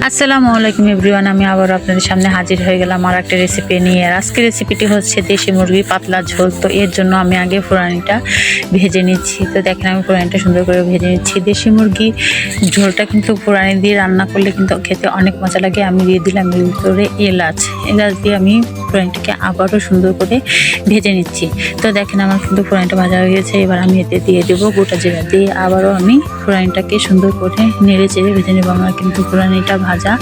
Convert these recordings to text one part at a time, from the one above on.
আসসালামু আলাইকুম এভরিওয়ান, আমি আবার আপনাদের সামনে হাজির হয়ে গেলাম আর একটা রেসিপি নিয়ে। আর আজকের রেসিপিটি হচ্ছে দেশি মুরগির পাতলা ঝোল। তো এর জন্য আমি আগে ফোড়ানিটা ভেজে নিচ্ছি। তো দেখেন আমি ফোড়ানিটা সুন্দর করে ভেজে নিচ্ছি। দেশি মুরগি ঝোলটা কিন্তু ফোড়ানি দিয়ে রান্না করলে কিন্তু খেতে অনেক মজা লাগে। আমি দিয়ে দিলাম এর ভিতরে এলাচ দিয়ে আমি ফোড়ানিটাকে আবারও সুন্দর করে ভেজে নিচ্ছি। তো দেখেন আমার কিন্তু ফোড়ানিটা ভাজা হয়ে গেছে। এবার আমি এতে দিয়ে দেবো গোটা জিরা, দিয়ে আবারও আমি ফোড়ানিটাকে সুন্দর করে নেড়ে চেড়ে ভেজে নেবো। আমার কিন্তু ফোড়ানিটা ভাজা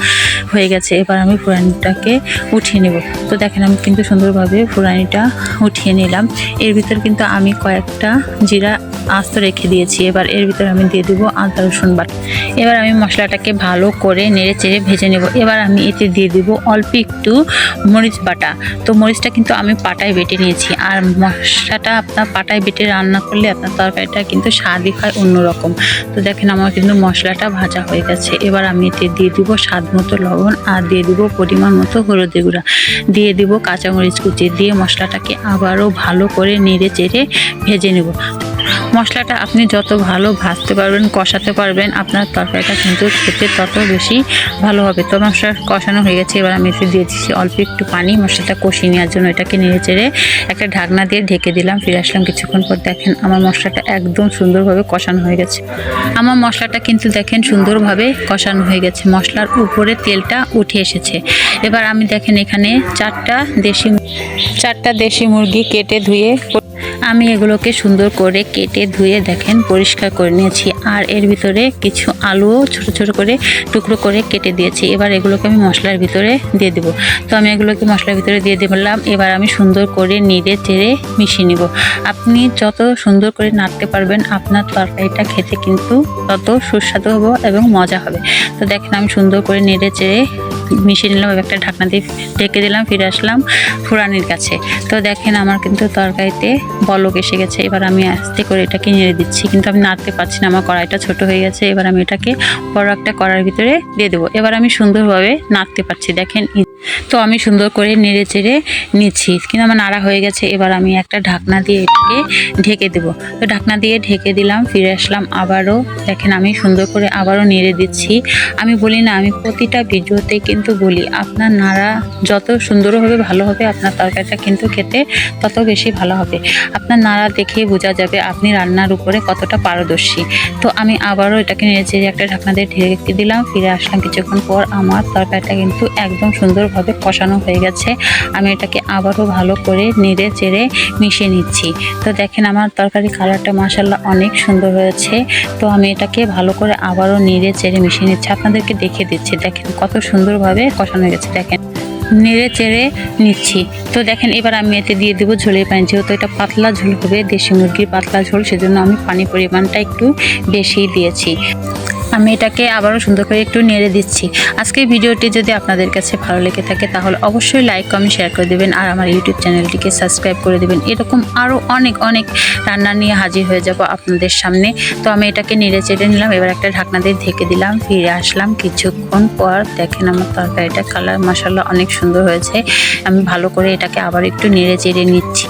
হয়ে গেছে। এবার আমি ফোড়ানিটাকে উঠিয়ে নেব। তো দেখেন আমি কিন্তু সুন্দরভাবে ফোড়ানিটা উঠিয়ে নিলাম। এর ভিতর কিন্তু আমি কয়েকটা জিরা আস্ত রেখে দিয়েছি। এবার এর ভিতর আমি দিয়ে দেবো আদা রসুন বাটা। এবার আমি মশলাটাকে ভালো করে নেড়ে চেড়ে ভেজে নেব। এবার আমি এতে দিয়ে দেব অল্প একটু মরিচ বাটা। তো মরিচটা কিন্তু আমি পাটায় বেটে নিয়েছি। আর মশলাটা আপনার পাটায় বেটে রান্না করলে আপনার তরকারিটা কিন্তু স্বাদই হয় অন্যরকম। তো দেখেন আমার কিন্তু মশলাটা ভাজা হয়ে গেছে। এবার আমি এতে দিয়ে দিব স্বাদ মতো লবণ, আর দিয়ে দিব পরিমাণ মতো হলুদের গুঁড়া, দিয়ে দিব কাঁচামরিচ কুচি, দিয়ে মশলাটাকে আবারও ভালো করে নেড়ে চেড়ে ভেজে নেব। মশলাটা আপনি যত ভালো ভাজতে পারবেন, কষাতে পারবেন, আপনার তরকারিটা কিন্তু খেতে তত বেশি ভালো হবে। তো মশলা কষানো হয়ে গেছে। এবার আমি এতে দিয়ে দিচ্ছি অল্প একটু পানি মশলাটা কষিয়ে নেওয়ার জন্য। এটাকে নেড়ে চেড়ে একটা ঢাকনা দিয়ে ঢেকে দিলাম। ফিরে আসলাম কিছুক্ষণ পর। দেখেন আমার মশলাটা একদম সুন্দরভাবে কষানো হয়ে গেছে। আমার মশলাটা কিন্তু দেখেন সুন্দরভাবে কষানো হয়ে গেছে। মশলার উপরে তেলটা উঠে এসেছে। এবার আমি দেখেন এখানে চারটা দেশি মুরগি কেটে ধুয়ে আমি এগুলোকে সুন্দর করে কেটে ধুয়ে দেখেন পরিষ্কার করে নিয়েছি। আর এর ভিতরে কিছু আলুও ছোট ছোট করে টুকরো করে কেটে দিয়েছি। এবার এগুলোকে আমি মশলার ভিতরে দিয়ে দেবো। তো আমি এগুলোকে মশলার ভিতরে দিয়ে দিলাম। এবার আমি সুন্দর করে নেড়ে চেড়ে মিশিয়ে নিব। আপনি যত সুন্দর করে নাড়তে পারবেন, আপনার তরকারিটা খেতে কিন্তু তত সুস্বাদু হবে এবং মজা হবে। তো দেখেন আমি সুন্দর করে নেড়ে চেড়ে মিশিয়ে নিলাম। একটা ঢাকনা দিয়ে ঢেকে দিলাম। ফিরে আসলাম ফোড়ানির কাছে। তো দেখেন আমার কিন্তু তরকারিতে বলক এসে গেছে। এবার আমি আস্তে করে এটাকে নেড়ে দিচ্ছি, কিন্তু আমি নাড়তে পারছি না, আমার কড়াইটা ছোট হয়ে গেছে। এবার আমি এটাকে বড় একটা কড়াইয়ের ভিতরে দিয়ে দেবো। এবার আমি সুন্দরভাবে নাড়তে পারছি দেখেন। তো আমি সুন্দর করে নেড়ে চেড়ে নিচ্ছি, কিন্তু আমার নাড়া হয়ে গেছে। এবার আমি একটা ঢাকনা দিয়ে এটাকে ঢেকে দেবো। তো ঢাকনা দিয়ে ঢেকে দিলাম। ফিরে আসলাম আবারও। দেখেন আমি সুন্দর করে আবারও নেড়ে দিচ্ছি। আমি বলি না, আমি প্রতিটা ভিডিওতে কিন্তু বলি, আপনার নাড়া যত সুন্দর হবে ভালো হবে, আপনার তরকারিটা কিন্তু খেতে তত বেশি ভালো হবে। আপনার নাড়া দেখেই বোঝা যাবে আপনি রান্নার উপরে কতটা পারদর্শী। তো আমি আবারও এটাকে নেড়ে চেড়ে একটা ঢাকনা দিয়ে ঢেকে দিলাম। ফিরে আসলাম কিছুক্ষণ পর। আমার তরকারিটা কিন্তু একদম সুন্দরভাবে কষানো হয়ে গেছে। আমি এটাকে আবারও ভালো করে নেড়ে চেড়ে মিশিয়ে নিচ্ছি। তো দেখেন আমার তরকারি কালারটা মাশাআল্লাহ অনেক সুন্দর হয়েছে। তো আমি এটাকে ভালো করে আবারও নেড়ে চেড়ে মিশিয়ে নিচ্ছি। আপনাদেরকে দেখিয়ে দিচ্ছি দেখেন কত সুন্দরভাবে কষানো হয়ে গেছে। দেখেন নেড়ে চেড়ে নিচ্ছি। তো দেখেন এবার আমি এতে দিয়ে দেবো ঝোলের পানি। যেহেতু এটা পাতলা ঝোল হবে, দেশি মুরগির পাতলা ঝোল, সেজন্য আমি পানি পরিমাণটা একটু বেশি দিয়েছি। আমি এটাকে আবারও সুন্দর করে একটু নেড়ে দিচ্ছি। আজকের ভিডিওটি যদি আপনাদের কাছে ভালো লেগে থাকে তাহলে অবশ্যই লাইক কমেন্ট শেয়ার করে দেবেন, আর আমার ইউটিউব চ্যানেলটিকে সাবস্ক্রাইব করে দেবেন। এরকম আরও অনেক রান্না নিয়ে হাজির হয়ে যাব আপনাদের সামনে। তো আমি এটাকে নেড়ে চেড়ে নিলাম। এবার একটা ঢাকনা দিয়ে ঢেকে দিলাম। ফিরে আসলাম কিছুক্ষণ পর। দেখেন আমার তরকারিটা কালার মাশাআল্লাহ অনেক সুন্দর হয়েছে। আমি ভালো করে এটাকে আবার একটু নেড়ে চেড়ে নিচ্ছি।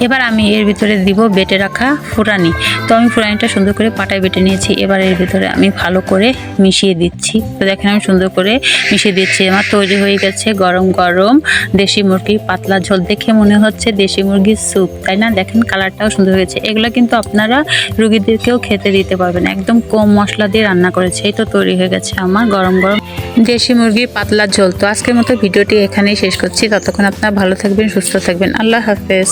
এবার আমি এর ভিতরে দিব বেটে রাখা ফোড়ানি। তো আমি ফোড়ানিটা সুন্দর করে পাটায় বেটে নিয়েছি। এবার এর ভিতরে আমি ভালো করে মিশিয়ে দিচ্ছি। তো দেখেন আমি সুন্দর করে মিশিয়ে দিচ্ছি। আমার তৈরি হয়ে গেছে গরম গরম দেশি মুরগির পাতলা ঝোল। দেখে মনে হচ্ছে দেশি মুরগির স্যুপ, তাই না? দেখেন কালারটাও সুন্দর হয়েছে। এগুলো কিন্তু আপনারা রোগীদেরকেও খেতে দিতে পারবেন। একদম কম মশলা দিয়ে রান্না করেছে। এই তো তৈরি হয়ে গেছে আমার গরম গরম দেশি মুরগির পাতলা ঝোল। তো আজকের মতো ভিডিওটি এখানেই শেষ করছি। ততক্ষণ আপনারা ভালো থাকবেন, সুস্থ থাকবেন। আল্লাহ হাফেজ।